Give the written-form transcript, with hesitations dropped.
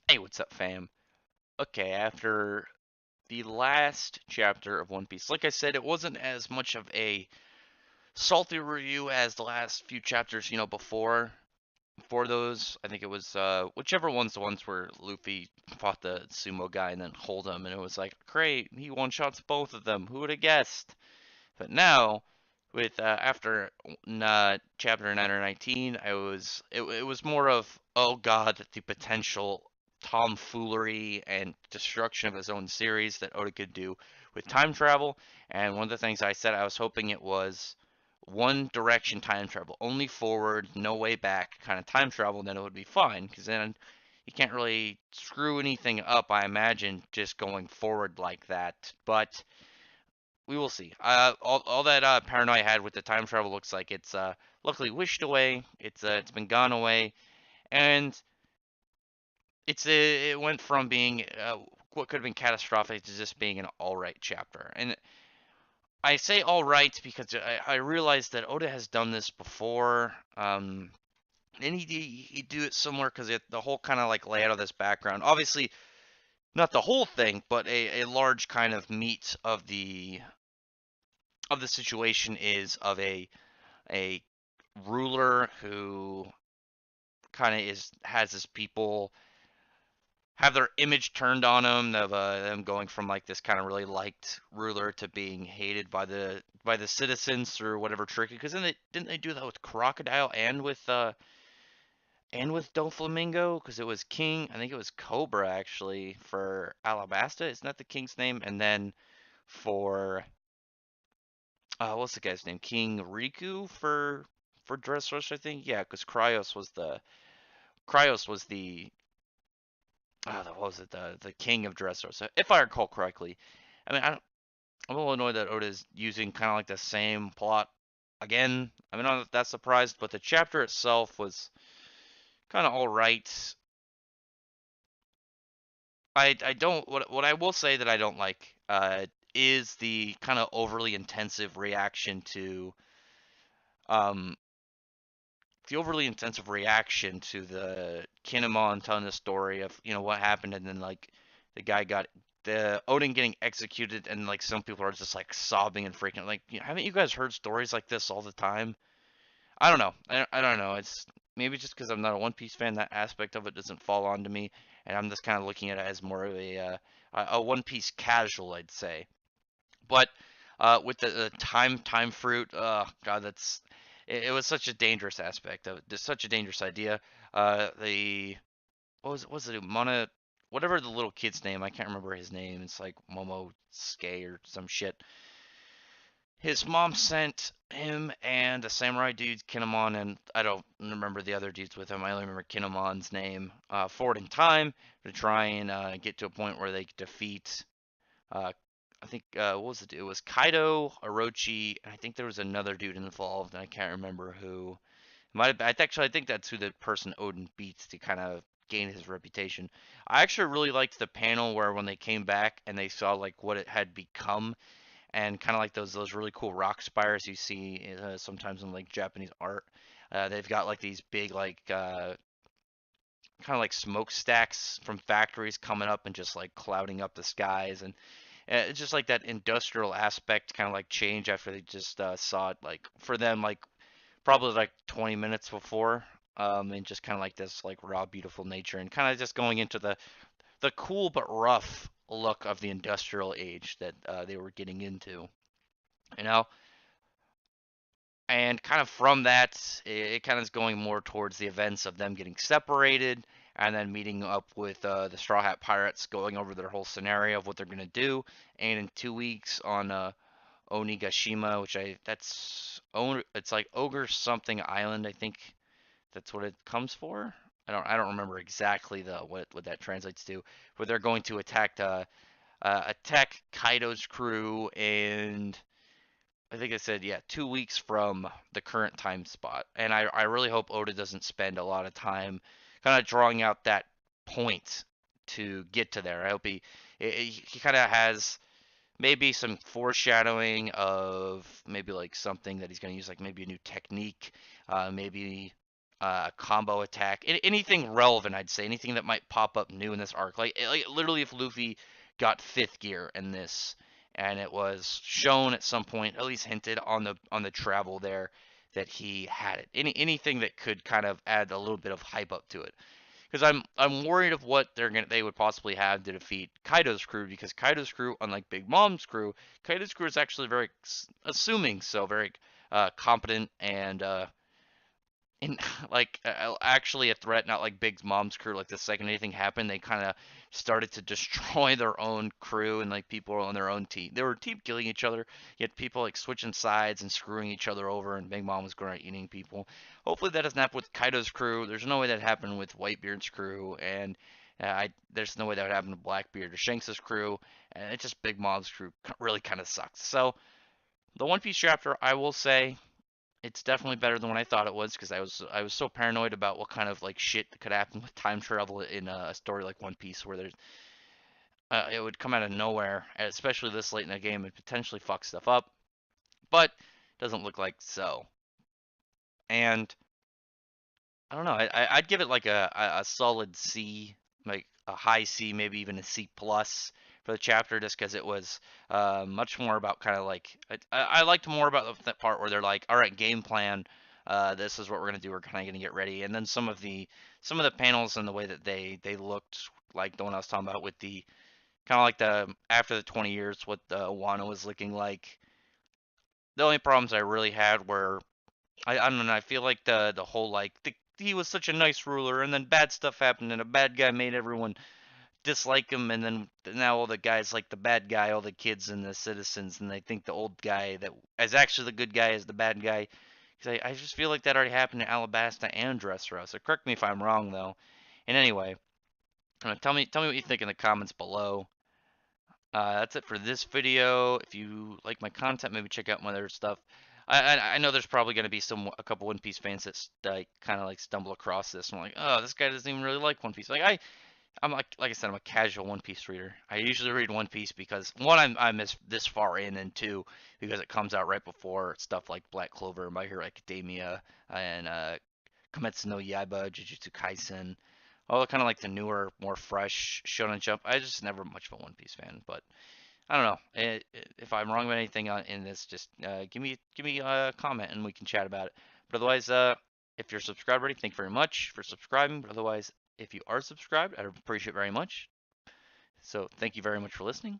Hey, what's up, fam? Okay, after the last chapter of One Piece, like I said, it wasn't as much of a salty review as the last few chapters, before those. I think it was whichever one's the ones where Luffy fought the sumo guy and then hold him, and it was like, great, he one-shots both of them. Who would have guessed? But now, with after chapter 9 or 19, it was more of, oh god, the potential tomfoolery and destruction of his own series that Oda could do with time travel. And one of the things I said, I was hoping it was one direction time travel, only forward, no way back kind of time travel, then it would be fine. Because then you can't really screw anything up, I imagine, just going forward like that. But we will see. All that paranoia I had with the time travel looks like it's luckily wished away. It's been gone away, and it went from being what could have been catastrophic to just being an all right chapter. And I say all right because I realized that Oda has done this before. And he do it similar because the whole kind of like layout of this background, obviously not the whole thing, but a large kind of meat of the situation is of a ruler who kind of is has his people have their image turned on him of them going from like this kind of really liked ruler to being hated by the citizens through whatever trick, because then they didn't they do that with Crocodile and with Doflamingo, because it was King, I think it was Cobra actually for Alabasta, isn't that the king's name? And then for what's the guy's name? King Riku for Dressrosa, I think. Yeah, because Cryos was the what was it, the king of Dressrosa, if I recall correctly. I mean, I'm a little annoyed that Oda's using kind of like the same plot again. I mean, I'm not that surprised, but the chapter itself was kind of all right. I don't what I will say that I don't like is the kind of overly intensive reaction to um the overly intensive reaction to the Kinemon telling the story of what happened, and then like the guy got the Odin getting executed, and like some people are just like sobbing and freaking like, haven't you guys heard stories like this all the time? I don't know. I don't know. It's maybe just because I'm not a One Piece fan, that aspect of it doesn't fall onto me, and I'm just kind of looking at it as more of a One Piece casual, I'd say. But with the time fruit, oh god, it was such a dangerous aspect of it, such a dangerous idea. The what was it, Mona, whatever the little kid's name, I can't remember his name. It's like Momosuke or some shit. His mom sent him and the samurai dudes, Kinemon, and I don't remember the other dudes with him. I only remember Kinemon's name. Forward in time to try and get to a point where they could defeat uh, I think what was it? It was Kaido, Orochi, and I think there was another dude involved, and I can't remember who. Might have, I think that's who the person Odin beats to kind of gain his reputation. I actually really liked the panel where when they came back and they saw like what it had become, and kind of like those really cool rock spires you see sometimes in like Japanese art. They've got like these big like kind of like smokestacks from factories coming up and just like clouding up the skies, and it's just like that industrial aspect kind of like change after they just saw it, like for them like probably like 20 minutes before, and just kind of like this like raw beautiful nature, and kind of just going into the cool but rough look of the industrial age that they were getting into, you know. And kind of from that, it kind of is going more towards the events of them getting separated and then meeting up with the Straw Hat Pirates, going over their whole scenario of what they're gonna do. And in 2 weeks on Onigashima, which it's like Ogre something Island, I think that's what it comes for. I don't remember exactly the what that translates to, but they're going to attack Kaido's crew, and I think I said, yeah, 2 weeks from the current time spot. And I really hope Oda doesn't spend a lot of time kind of drawing out that point to get to there. I hope he kind of has maybe some foreshadowing of maybe like something that he's going to use, like maybe a new technique, maybe. combo attack, anything relevant, I'd say, anything that might pop up new in this arc. Like literally, if Luffy got fifth gear in this, and it was shown at some point, at least hinted on the travel there, that he had it. Anything that could kind of add a little bit of hype up to it. Because I'm worried of what they would possibly have to defeat Kaido's crew, because Kaido's crew, unlike Big Mom's crew, Kaido's crew is actually very assuming, so very competent and and like actually a threat, not like Big Mom's crew. Like the second anything happened, they kind of started to destroy their own crew, and like people on their own team. They were team killing each other, yet people like switching sides and screwing each other over, and Big Mom was going around eating people. Hopefully that doesn't happen with Kaido's crew. There's no way that happened with Whitebeard's crew, and there's no way that would happen to Blackbeard or Shanks' crew, and it's just Big Mom's crew really kind of sucks. So the One Piece chapter, I will say, it's definitely better than what I thought it was, because I was so paranoid about what kind of like shit could happen with time travel in a story like One Piece, where there's it would come out of nowhere, especially this late in the game, and potentially fuck stuff up. But doesn't look like so. And I don't know. I'd give it like a solid C, like a high C, maybe even a C plus for the chapter, just because it was much more about kind of like I liked more about that part where they're like, all right, game plan. This is what we're gonna do. We're kind of gonna get ready, and then some of the panels and the way that they looked, like the one I was talking about with the kind of like the after the 20 years, what the Wano was looking like. The only problems I really had were I don't know. I feel like the whole like he was such a nice ruler, and then bad stuff happened, and a bad guy made everyone dislike him, and then now all the guys like the bad guy, all the kids and the citizens, and they think the old guy that is actually the good guy is the bad guy. Because I just feel like that already happened in Alabasta and Dressrosa. Correct me if I'm wrong though. And anyway, tell me what you think in the comments below. That's it for this video. If you like my content, maybe check out my other stuff. I know there's probably going to be a couple One Piece fans that like kind of like stumble across this and like, oh, this guy doesn't even really like One Piece. I'm like I said, I'm a casual One Piece reader. I usually read One Piece because one, I'm this far in, and two, because it comes out right before stuff like Black Clover, My Hero Academia, and Kimetsu no Yaiba, Jujutsu Kaisen, all kind of like the newer, more fresh Shonen Jump. I just never much of a One Piece fan, but I don't know. If I'm wrong about anything in this, just give me a comment and we can chat about it. But otherwise, if you're subscribed already, thank you very much for subscribing. But otherwise, if you are subscribed, I'd appreciate it very much. So thank you very much for listening.